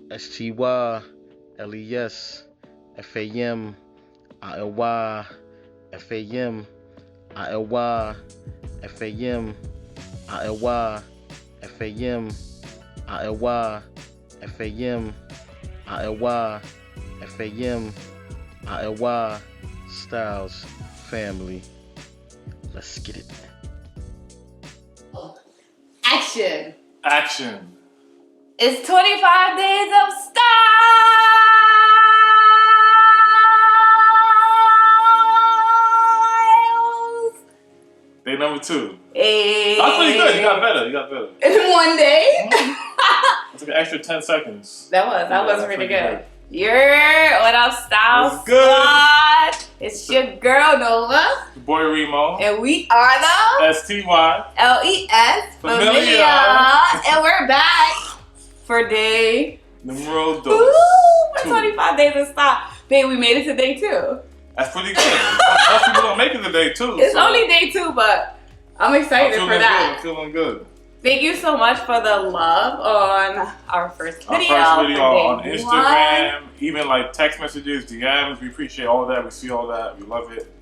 Styles family. Let's get it. Action. Action. It's 25 days of styles. Day number 2. Hey. That's pretty good. You got better. You got better. In one day. It's like an extra 10 seconds. That was pretty good. What up, Styles? What's good? Squad? It's your girl Nova. Your boy Remo. And we are the STY. LES Familia. And we're back for day Numero 2. Ooh, for 25 days of style. Babe, we made it to day 2. That's pretty good. Most people don't make it to day 2. It's only day 2, but I'm excited for that. I'm feeling good. Thank you so much for the love on our first video. On Instagram, even like text messages, DMs. We appreciate all that. We see all that. We love it.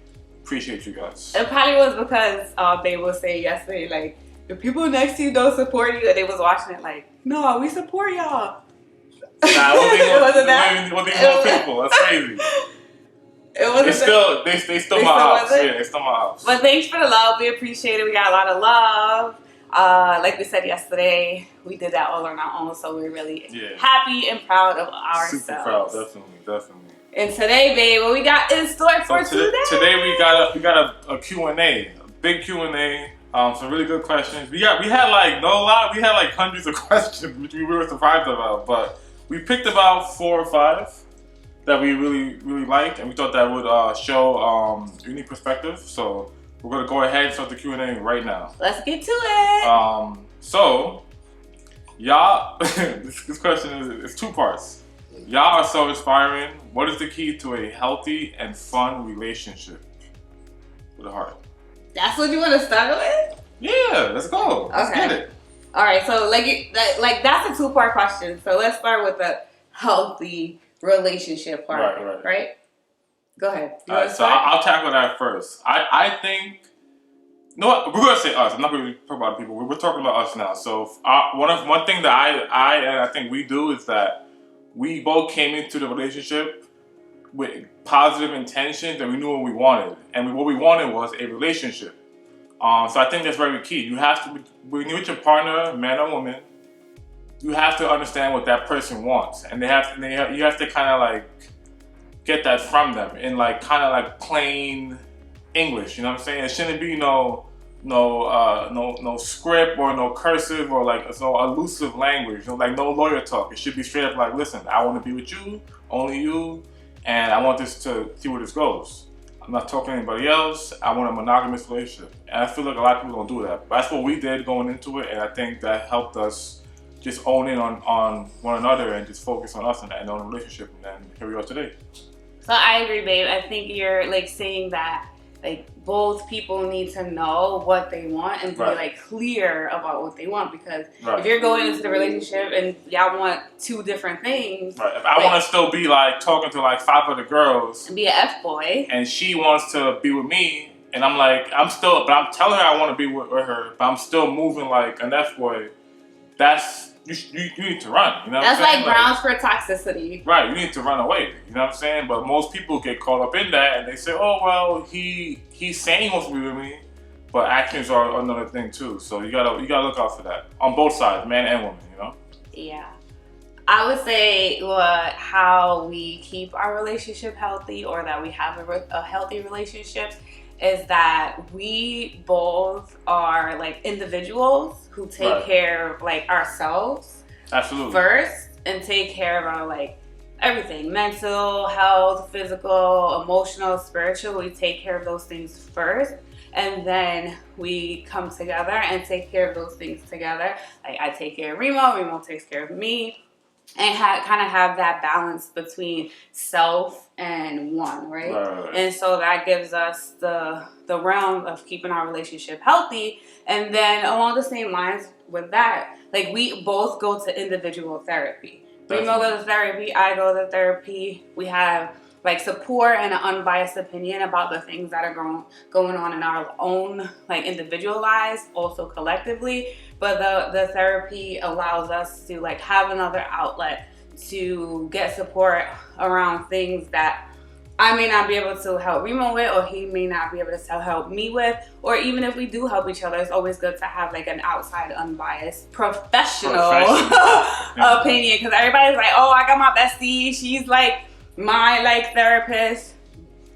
Appreciate you guys. It probably was because they was saying yesterday, like, the people next to you don't support you, and they was watching it like, no, we support y'all. Nah, it wasn't that. What they more people? That's crazy. It wasn't. They still my house. Yeah, they still my house. But thanks for the love. We appreciate it. We got a lot of love. Like we said yesterday, we did that all on our own, so we're really happy and proud of ourselves. Super proud, definitely. And today, babe, what we got in store for today? Today we got a Q&A, a big Q&A. Some really good questions. We had like hundreds of questions, which we were surprised about, but we picked about 4 or 5 that we really liked, and we thought that would show unique perspective. So we're gonna go ahead and start the Q&A right now. Let's get to it. So y'all, this question is 2 parts. Y'all are so inspiring. What is the key to a healthy and fun relationship? With a heart. That's what you want to start with? Yeah, let's go. Let's get it. All right, so like that's a 2-part question. So let's start with the healthy relationship part, right? Go ahead. All right, so I'll tackle that first. I think, you know what? We're going to say us. I'm not going to talk about people. We're talking about us now. So one thing that I think we do is that we both came into the relationship with positive intentions, and we knew what we wanted. And what we wanted was a relationship. So I think that's very key. You have to, when you're with your partner, man or woman, you have to understand what that person wants, and you have to kind of like get that from them in like kind of like plain English. You know what I'm saying? It shouldn't be no script or no cursive or like no elusive language. Like no lawyer talk. It should be straight up like, listen, I want to be with you, only you, and I want this to see where this goes. I'm not talking to anybody else. I want a monogamous relationship, and I feel like a lot of people don't do that. But that's what we did going into it, and I think that helped us just own in on one another and just focus on us and on the relationship, and then here we are today. So I agree, babe. I think you're like saying that like both people need to know what they want and be like clear about what they want, because if you're going into the relationship and y'all want 2 different things. Right. If I want to still be like talking to like 5 other girls and be an F-boy, and she wants to be with me, and I'm like, I'm telling her I want to be with her, but I'm still moving like an F-boy, that's, you need to run, you know what I'm saying? That's like grounds for toxicity. Right, you need to run away, you know what I'm saying? But most people get caught up in that, and they say, oh, well, he's saying he wants to be with me, but actions are another thing too. So you gotta look out for that on both sides, man and woman, you know? Yeah. I would say how we keep our relationship healthy, or that we have a healthy relationship, is that we both are like individuals who take care of like ourselves first, and take care of our like everything, mental health, physical, emotional, spiritual. We take care of those things first, and then we come together and take care of those things together. Like I take care of Remo takes care of me, and kind of have that balance between self and one, right? And so that gives us the realm of keeping our relationship healthy. And then along the same lines with that, like we both go to individual therapy, Remo goes to therapy. I go to therapy. We have like support and an unbiased opinion about the things that are going on in our own like individual lives, also collectively. But the therapy allows us to like have another outlet to get support around things that I may not be able to help Remo with, or he may not be able to help me with, or even if we do help each other, it's always good to have like an outside, unbiased, professional opinion. Because everybody's like, oh, I got my bestie, she's like my like therapist.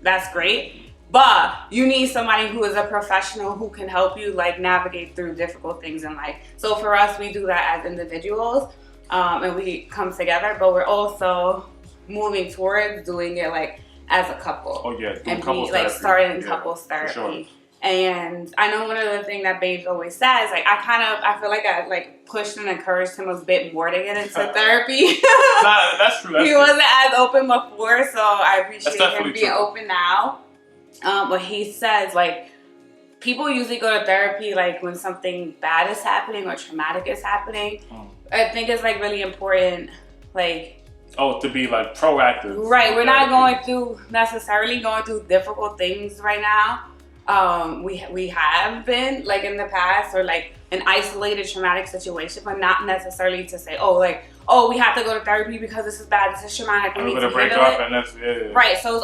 That's great, but you need somebody who is a professional who can help you like navigate through difficult things in life. So for us, we do that as individuals, and we come together, but we're also moving towards doing it like as a couple. Oh yeah, and be like starting couples therapy. Sure. And I know one of the things that Babes always says, like I feel like I like pushed and encouraged him a bit more to get into therapy. That's true. He wasn't as open before, so I appreciate him being open now. But he says like people usually go to therapy like when something bad is happening or traumatic is happening. I think it's like really important, like. Oh, to be like proactive. Right, we're not necessarily going through difficult things right now. We have been like in the past, or like an isolated traumatic situation, but not necessarily to say, we have to go to therapy because this is bad, this is traumatic, we need to break up, and that's it. Right, so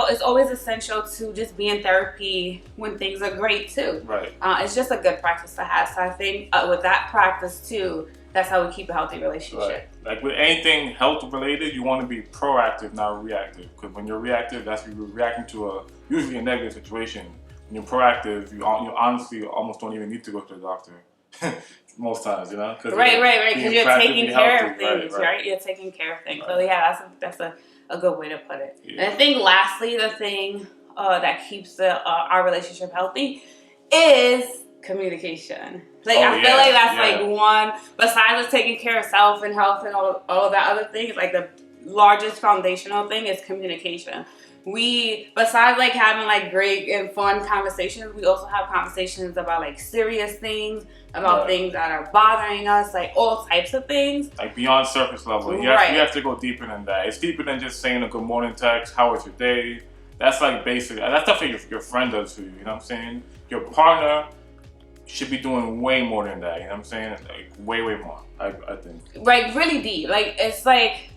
it's always essential to just be in therapy when things are great too. Right. It's just a good practice to have. So I think with that practice too, that's how we keep a healthy relationship. Right. Like with anything health related, you want to be proactive, not reactive. Because when you're reactive, that's when you're reacting to usually a negative situation. When you're proactive, you honestly almost don't even need to go to the doctor most times, you know? Right. Because you're taking care of things, right? You're taking care of things. Right. So yeah, that's a good way to put it. Yeah. And I think lastly, the thing that keeps our relationship healthy is communication. Like I feel like that's like one, besides us taking care of self and health and all of that other things, like the largest foundational thing is communication. We, besides like having like great and fun conversations, we also have conversations about like serious things, about things that are bothering us, like all types of things. Like beyond surface level. You have to go deeper than that. It's deeper than just saying a good morning text, how was your day? That's like basic. That's stuff that your friend does to you, you know what I'm saying? Your partner should be doing way more than that, you know what I'm saying? Like way more, I think. Like really deep. Like it's like,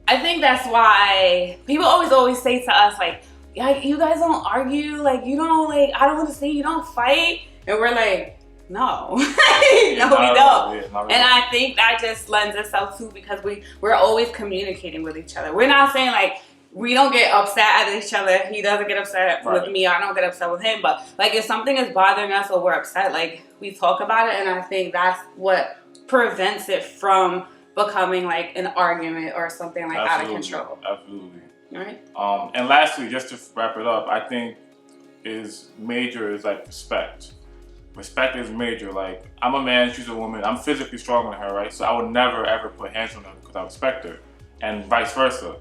I think that's why people always say to us like, you guys don't argue, like you don't like, I don't understand, you don't fight. And we're like, no. No, we don't. Really. And I think that just lends itself to because we're always communicating with each other. We're not saying like, we don't get upset at each other. He doesn't get upset with me. I don't get upset with him. But like if something is bothering us or we're upset, like we talk about it. And I think that's what prevents it from becoming like an argument or something like out of control. Absolutely. All right. And lastly, just to wrap it up, I think major is like respect. Respect is major. Like I'm a man, she's a woman. I'm physically stronger than her, right? So I would never ever put hands on her because I respect her, and vice versa.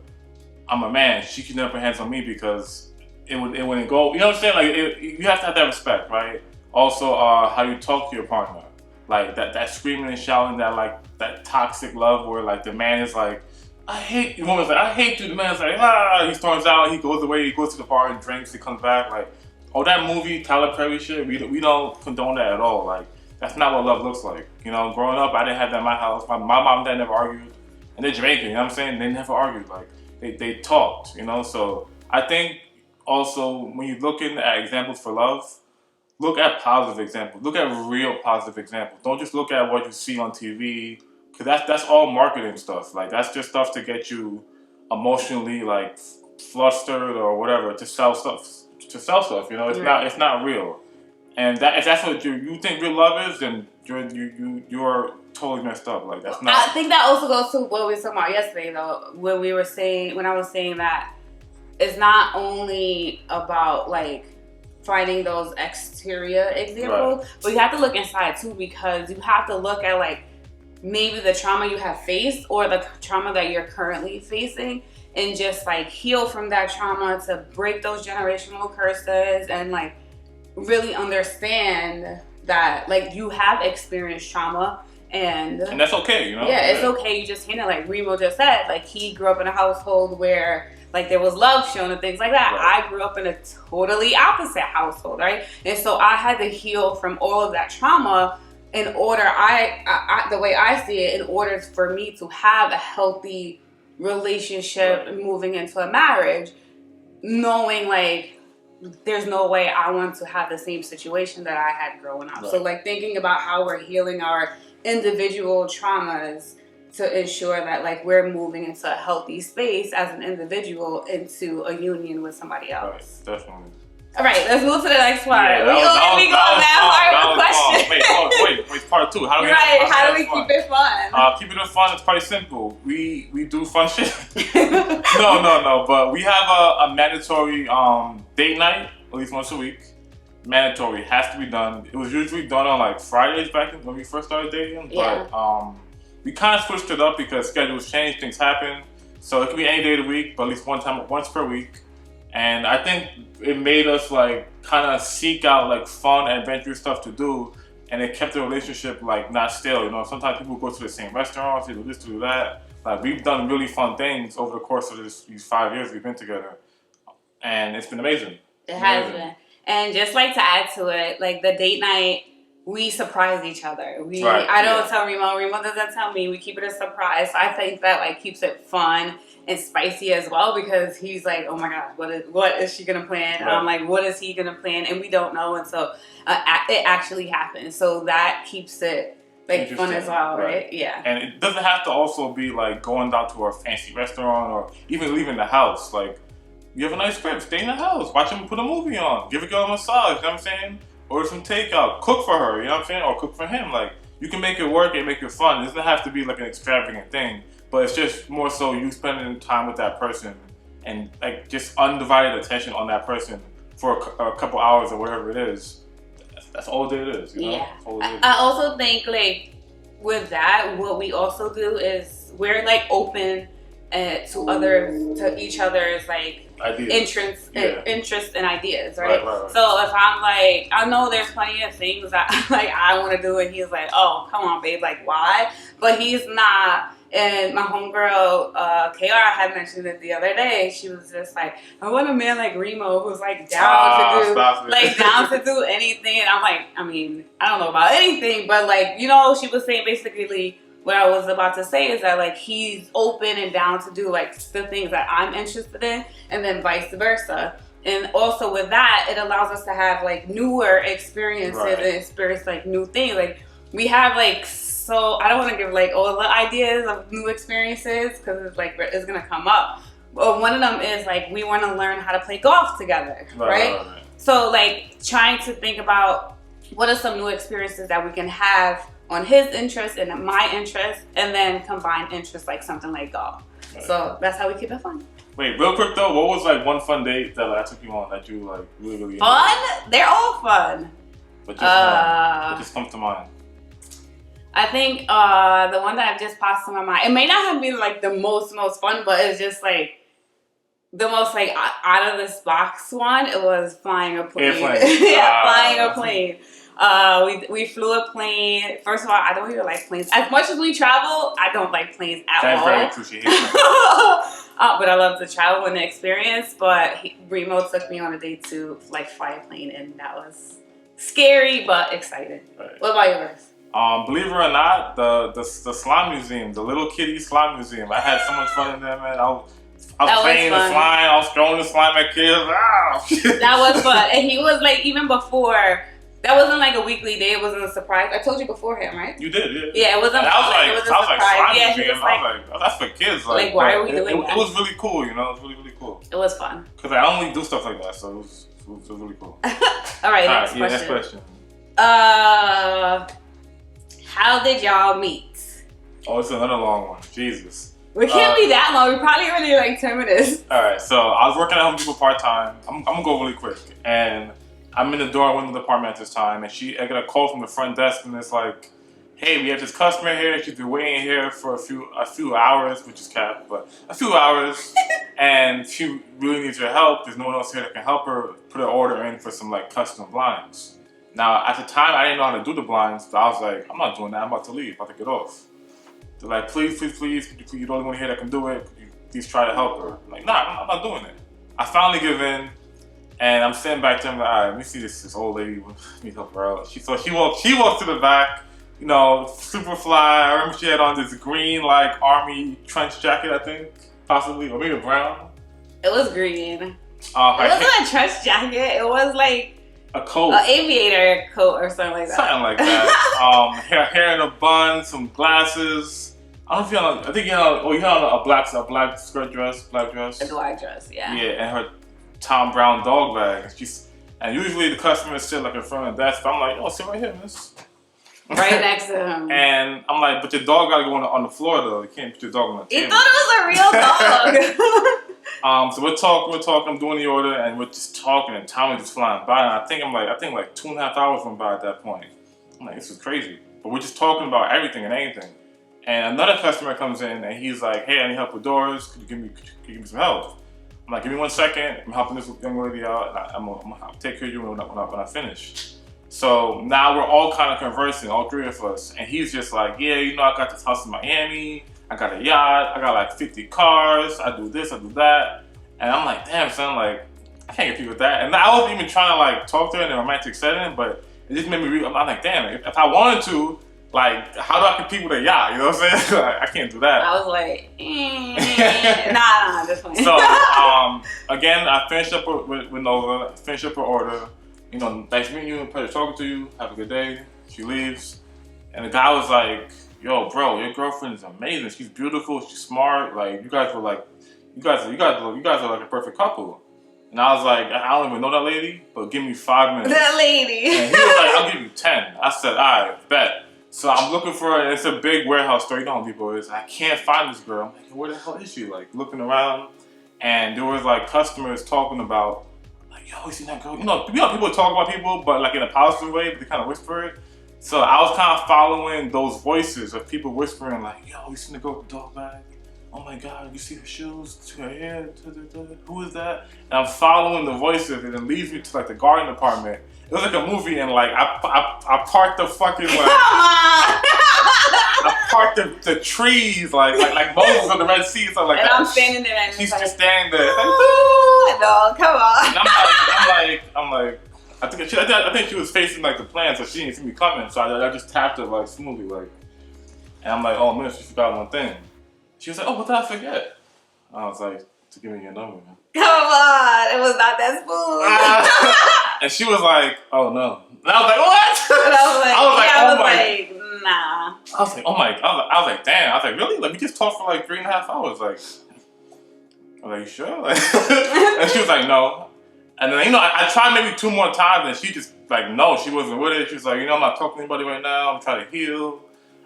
I'm a man, she can never put hands on me because it wouldn't go. You know what I'm saying? Like you have to have that respect, right? Also, how you talk to your partner, like that screaming and shouting, that toxic love where like the man is like, I hate you. The woman's like, I hate you. The man's like, he storms out, he goes away, he goes to the bar and drinks, he comes back. Like, that movie, Tyler Perry shit, we don't condone that at all. Like, that's not what love looks like. You know, growing up, I didn't have that in my house. My mom and dad never argued, and they're Jamaican. You know what I'm saying? They never argued. Like. They talked, you know, so I think also when you're looking at examples for love, look at positive examples. Look at real positive examples. Don't just look at what you see on TV, because that's all marketing stuff. Like that's just stuff to get you emotionally like flustered or whatever to sell stuff. You know, it's not real. And if that's what you think real love is, then you're totally messed up. Like that's not. I think that also goes to what we were talking about yesterday, though, when I was saying that it's not only about like finding those exterior examples, but you have to look inside too, because you have to look at like maybe the trauma you have faced or the trauma that you're currently facing, and just like heal from that trauma to break those generational curses and like really understand that like you have experienced trauma And that's okay, you know? Yeah, it's okay. You just handle it. Like Remo just said, like he grew up in a household where like there was love shown and things like that. Right. I grew up in a totally opposite household, right? And so I had to heal from all of that trauma in order, the way I see it, in order for me to have a healthy relationship moving into a marriage, knowing like there's no way I want to have the same situation that I had growing up. So like thinking about how we're healing our individual traumas to ensure that like we're moving into a healthy space as an individual into a union with somebody else. Right, definitely. All right, let's move to the next part. Yeah, we only be going that far with questions. Wait, part two. How do we how do we keep it fun? Keeping it fun is pretty simple. We do fun shit. No. But we have a mandatory date night at least once a week. Mandatory, has to be done. It was usually done on like Fridays back when we first started dating, but we kind of switched it up because schedules change, things happen. So it could be any day of the week, but at least once per week. And I think it made us like kind of seek out like fun, adventurous stuff to do, and it kept the relationship like not stale. You know, sometimes people go to the same restaurants, they do this, do that. Like we've done really fun things over the course of these 5 years we've been together, and it's been amazing. It has been. And just like to add to it, like the date night, we surprise each other. I don't tell Remo doesn't tell me. We keep it a surprise. So I think that like keeps it fun and spicy as well, because he's like, oh my God, what is she gonna plan? And I'm like, what is he gonna plan? And we don't know until it actually happens. So that keeps it like fun as well, right? Yeah. And it doesn't have to also be like going down to a fancy restaurant or even leaving the house. Like, you have a nice crib, stay in the house, watch him put a movie on, give a girl a massage, you know what I'm saying? Order some takeout, cook for her, you know what I'm saying? Or cook for him. Like, you can make it work and make it fun. It doesn't have to be like an extravagant thing, but it's just more so you spending time with that person and like just undivided attention on that person for a couple hours or whatever it is. That's all it is, you know? Yeah. I also think like with that, what we also do is we're like open to each other's like interests and ideas, right? So if I'm like, I know there's plenty of things that like I want to do, and he's like, oh, come on, babe, like why? But he's not. And my homegirl, KR, had mentioned it the other day. She was just like, I want a man like Remo who's like down to do anything. And I'm like, I mean, I don't know about anything, but like, you know, she was saying basically what I was about to say is that like he's open and down to do like the things that I'm interested in, and then vice versa. And also with that, it allows us to have like newer experiences and experience like new things. Like we have like, so I don't want to give like all the ideas of new experiences because it's like it's gonna come up. But one of them is like we want to learn how to play golf together, right? So like trying to think about what are some new experiences that we can have on his interest and my interest, and then combine interests like something like golf. So that's how we keep it fun. Wait, real quick though, what was like one fun date that I took you on that you like really fun? Enjoyed? They're all fun. But what just comes to mind? I think the one that just passed to my mind, it may not have been like the most fun, but it's just like the most like out of this box one. It was flying a plane. Flying a plane. We flew a plane. First of all, I don't even like planes. As much as we travel, I don't like planes at all. That's very true. She hates but I love to travel and the experience. But Remo took me on a date to like fly a plane, and that was scary but exciting. Right. What about yours? Believe it or not, the slime museum, the little kitty slime museum. I had so much fun in there, man. I was playing the slime. I was throwing the slime at kids. That was fun. And he was like, even before, that wasn't like a weekly day. It wasn't a surprise. I told you beforehand, right? You did, yeah. Yeah, it wasn't. It was a surprise. Yeah, he was like, I was like, oh, that's for kids. Like why are we doing that? It was really cool, you know. It was really, really cool. It was fun. Because I only do stuff like that, so it was really cool. All right, next question. How did y'all meet? Oh, it's another long one. Jesus. We can't be that long. We probably only like 10 minutes. All right. So I was working at Home Depot part-time. I'm going to go really quick. And I'm in the door window department at this time. And I get a call from the front desk. And it's like, hey, we have this customer here. She's been waiting here for a few hours, which is capped, but a few hours. And she really needs your help. There's no one else here that can help her put an order in for some like custom blinds. Now, at the time, I didn't know how to do the blinds, so I was like, I'm not doing that. I'm about to leave. I'm about to get off. They're like, please, you're the only one here that can do it. Could you please try to help her? I'm like, nah, I'm not doing it. I finally give in, and I'm sitting back there. I'm like, all right, let me see this old lady. Let me help her out. She walks to the back, you know, super fly. I remember she had on this green, like, army trench jacket, I think, possibly, or maybe brown. It was green. It wasn't a trench jacket. It was like a coat, an aviator coat or something like that. Something like that. Hair in a bun, some glasses. I don't know if you had. I think you had a black skirt dress, black dress. A black dress, yeah. Yeah, and her Tom Brown dog bag. And usually the customers sit like in front of the desk. But I'm like, sit right here, miss. Right next to him. And I'm like, but your dog gotta go on the floor though. You can't put your dog on the table. He thought it was a real dog. So we're talking, I'm doing the order, and we're just talking, and time is just flying by. And I think like 2.5 hours went by at that point. I'm like, this is crazy. But we're just talking about everything and anything. And another customer comes in, and he's like, hey, I need help with doors. Could you give me some help? I'm like, give me 1 second. I'm helping this young lady out. And I'm gonna take care of you when I finish. So now we're all kind of conversing, all three of us. And he's just like, yeah, I got this house in Miami. I got a yacht. I got like 50 cars. I do this, I do that. And I'm like, damn, son, like, I can't compete with that. And I wasn't even trying to like talk to her in a romantic setting, but it just made me I'm like, damn, if I wanted to, like, how do I compete with a yacht? You know what I'm saying? Like, I can't do that. I was like, nah, this one. So, again, I finished up with Nova, finished up her order. Nice meeting you, pleasure talking to you. Have a good day. She leaves. And the guy was like, yo, bro, your girlfriend is amazing. She's beautiful. She's smart. Like, you guys are like a perfect couple. And I was like, I don't even know that lady, but give me 5 minutes. That lady. And he was like, I'll give you 10. I said, all right, bet. So I'm looking for her. It's a big warehouse store. You know how people is. I can't find this girl. I'm like, where the hell is she? Like, looking around. And there was like customers talking about, like, yo, you seen that girl? You know people talk about people, but like in a positive way, but they kind of whisper it. So I was kind of following those voices of people whispering, like, yo, you seen the girl with the dog bag? Oh my God, you see her shoes, her hair, who is that? And I'm following the voices, and it leads me to like the garden department. It was like a movie, and like I parked the fucking like, I parked the trees like Moses on the Red Sea, so like. And I'm standing there, and she's just standing there. Like, no, come on. And I'm like. I think she was facing like the plan, so she didn't see me coming. So I just tapped her like smoothly, like, and I'm like, oh man, she forgot one thing. She was like, oh, what did I forget? I was like, to give me your number, man. Come on, it was not that smooth. And she was like, oh no. And I was like, what? And I was like, nah. I was like, oh my. I was like, damn. I was like, really? Like, we just talked for like 3.5 hours. Like, I'm like, you sure? Like, and she was like, no. And then, I tried maybe 2 more times, and she just, like, no, she wasn't with it. She was like, I'm not talking to anybody right now. I'm trying to heal.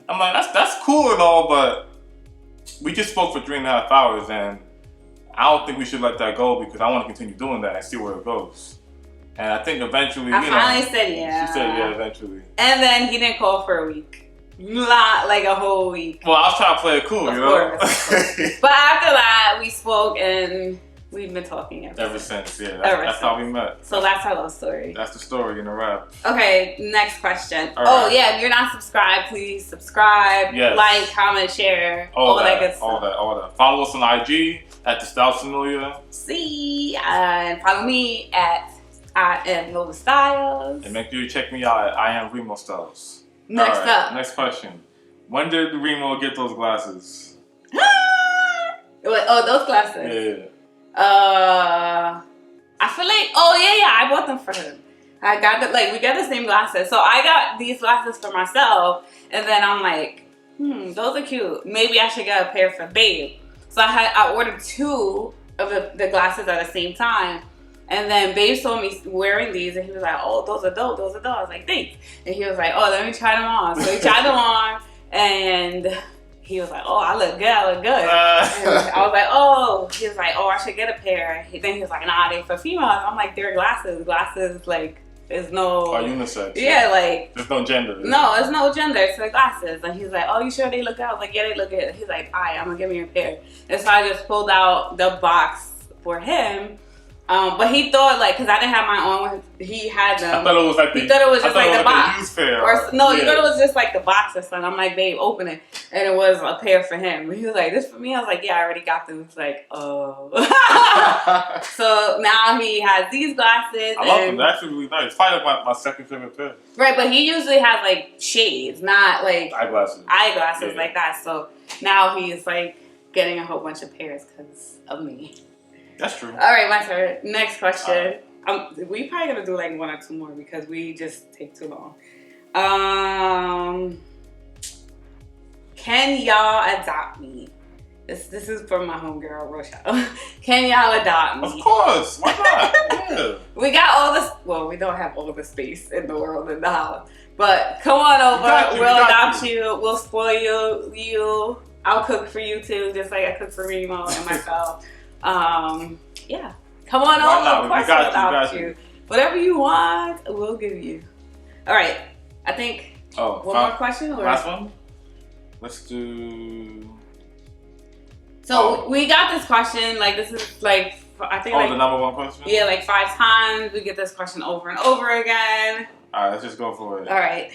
I'm like, that's cool and all, but we just spoke for 3.5 hours, and I don't think we should let that go because I want to continue doing that and see where it goes. And I think eventually, I finally said yeah. She said yeah eventually. And then he didn't call for a week. Not like a whole week. Well, I was trying to play it cool, of course. But after that, we spoke and we've been talking ever since. Yeah. That's how we met. So that's our love story. That's the story in a wrap. Okay, next question. Right. Yeah, if you're not subscribed, please subscribe, like, comment, share, all that good stuff. All that. Follow us on IG at The Styles Familiar. See, and follow me at I Am Nova Styles. And make sure you check me out at I Am Remo Styles. Next up. Next question. When did Remo get those glasses? Those glasses? Yeah. I feel like, I bought them for him. I got we got the same glasses. So I got these glasses for myself, and then I'm like, those are cute. Maybe I should get a pair for Babe. So I ordered 2 of the glasses at the same time. And then Babe saw me wearing these, and he was like, oh, those are dope, those are dope. I was like, thanks. And he was like, oh, let me try them on. So he tried them on, and he was like, oh, I look good, And I was like, oh. He was like, oh, I should get a pair. Then he was like, nah, they're for females. I'm like, they're glasses. Glasses, like, there's no... Are unisex. Yeah, like... There's no gender. No, there's no gender. It's the glasses. And he's like, oh, you sure they look good? I was like, yeah, they look good. He's like, all right, I'm going to give me a pair. And so I just pulled out the box for him. But he thought like, cause I didn't have my own, he had them. I thought it was like he thought it was just like the box. Youth fair. Or no, he thought it was just like the box or something. I'm like, babe, open it, and it was a pair for him. He was like, this for me. I was like, yeah, I already got them. He's like, oh. So now he has these glasses. I love them. They're actually really nice. It's probably like my second favorite pair. Right, but he usually has like shades, not like eyeglasses like that. So now he's like getting a whole bunch of pairs because of me. That's true. All right, my turn. Next question. We probably gonna do like 1 or 2 more because we just take too long. Can y'all adopt me? This is from my homegirl Rochelle. Can y'all adopt me? Of course. Why not? Yeah. We got all this. Well, we don't have all the space in the world in the house, but come on over. We'll adopt you. We'll spoil you. I'll cook for you too, just like I cook for Remo and myself. Yeah. Come on over. Of course we'll adopt you. Whatever you want, we'll give you. All right. I think one more question. Or? Last one? Let's do... So we got this question, like this is like, I think like... the number 1 question? Yeah, like 5 times. We get this question over and over again. All right, let's just go for it. All right.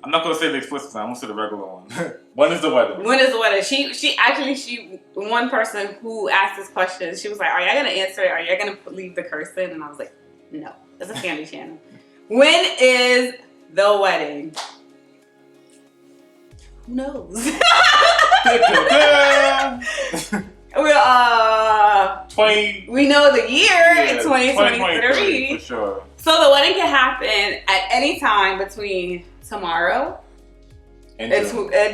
I'm not going to say the explicit one. I'm going to say the regular one. When is the wedding? When is the wedding? She one person who asked this question, she was like, are y'all going to answer it? Are y'all going to leave the curse in? And I was like, no. It's a family channel. When is the wedding? Who knows? We know the year, 2023. For sure. So the wedding can happen at any time between tomorrow and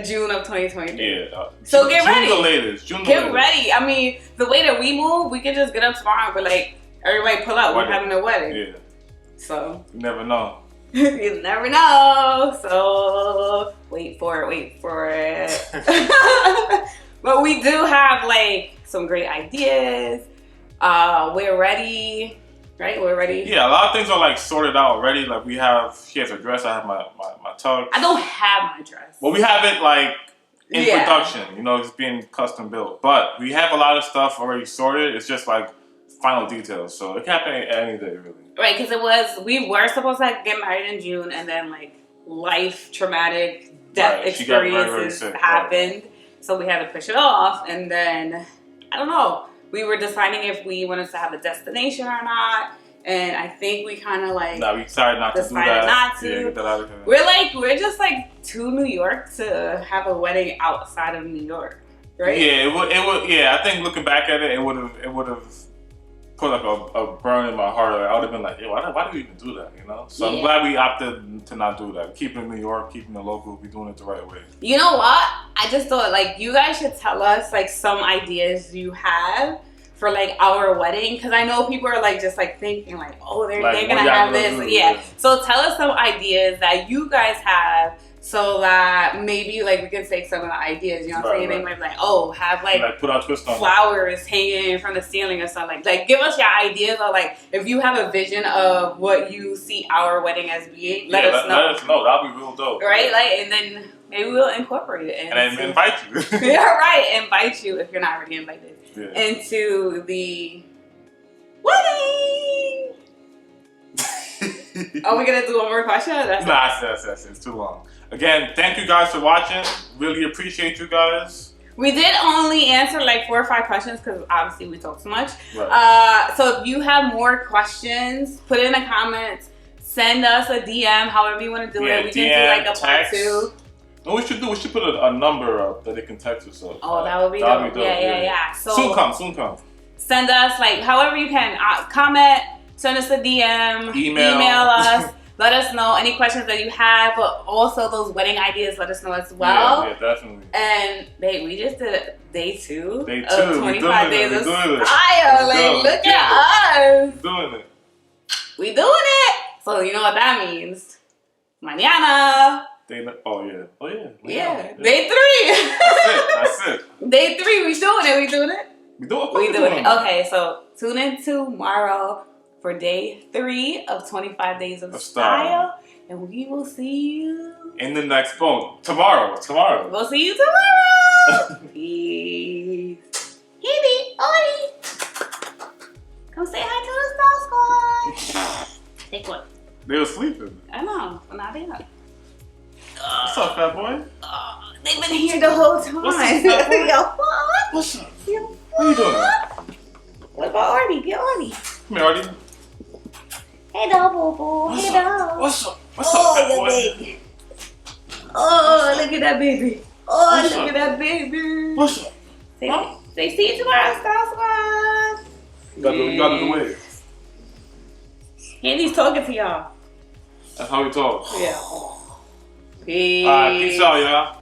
June of 2023. Yeah. So get ready. June the latest. Get ready. I mean, the way that we move, we can just get up tomorrow and be like, everybody pull up. We're having a wedding. Yeah. So. You never know. You never know. So wait for it. But we do have like some great ideas. We're ready. Right? We're ready. Yeah, a lot of things are like sorted out already. Like she has her dress, I have my tux. I don't have my dress. Well, we have it like in production, you know, it's being custom built. But we have a lot of stuff already sorted. It's just like final details. So it can happen any day, really. Right, because we were supposed to get married in June, and then like life traumatic death experiences happened. Right. So we had to push it off, and then I don't know. We were deciding if we wanted to have a destination or not, and I think we kind of like we decided not to do that. Not to. Yeah, get that out of here. We're just like to New York to have a wedding outside of New York, right? Yeah, it would. Yeah, I think looking back at it, it would have put like a burn in my heart. Like, I would have been like, yo, why did we even do that? You know. So I'm glad we opted to not do that. Keeping New York, keeping the local, we doing it the right way. You know what? I just thought like you guys should tell us like some ideas you have for like our wedding, because I know people are like just like thinking like, oh, they're gonna have this. Yeah. So tell us some ideas that you guys have, so that maybe like we can take some of the ideas. You know what I'm saying? They might be like, oh, have like put out twist on flowers hanging from the ceiling or something. Like give us your ideas, or like if you have a vision of what you see our wedding as being, let us know. Let us know. That'll be real dope. Right? Like, and then maybe we'll incorporate it. And then invite you. Yeah, right. Invite you if you're not already invited. Yeah. Into the wedding. Are we gonna do one more question? That's it's too long. Again, thank you guys for watching. Really appreciate you guys. We did only answer like 4 or 5 questions because obviously we talk so much. Right. So if you have more questions, put it in the comments. Send us a DM, however you want to do it. We can do like a part 2. No, we should put a number up that they can text us up. Oh, that would be dope. Yeah. So soon come. Send us like however you can. Comment, send us a DM, email us. Let us know any questions that you have, but also those wedding ideas. Let us know as well. Yeah, definitely. And babe, we just did day 2 of 25 days of style. Like, look at us. Doing it. We doing it. So you know what that means. Mañana. Yeah. Day 3. That's it. Day 3, we doing it. We doing it. Okay, so tune in tomorrow for day 3 of 25 days of style. And we will see you in the next boat. Tomorrow. We'll see you tomorrow. Peace. Hebe, Oi. Come say hi to us. They were sleeping. I know. Well, now they know. What's up, fat boy? They've been here the whole time. What's up, fat boy? Yo, what? What's up? Yo, What are you doing? What about Artie? Get Artie. Come here, Artie. Hey, dog, boo boo. Hey, dog. What's up? What's up, fat boy? Baby. Oh, look at that baby. Oh, What's look up? at that baby. What's up? Say, see you tomorrow, Star Squad. You got the way. Andy's talking to y'all. That's how we talk. Yeah. Alright, peace out, y'all.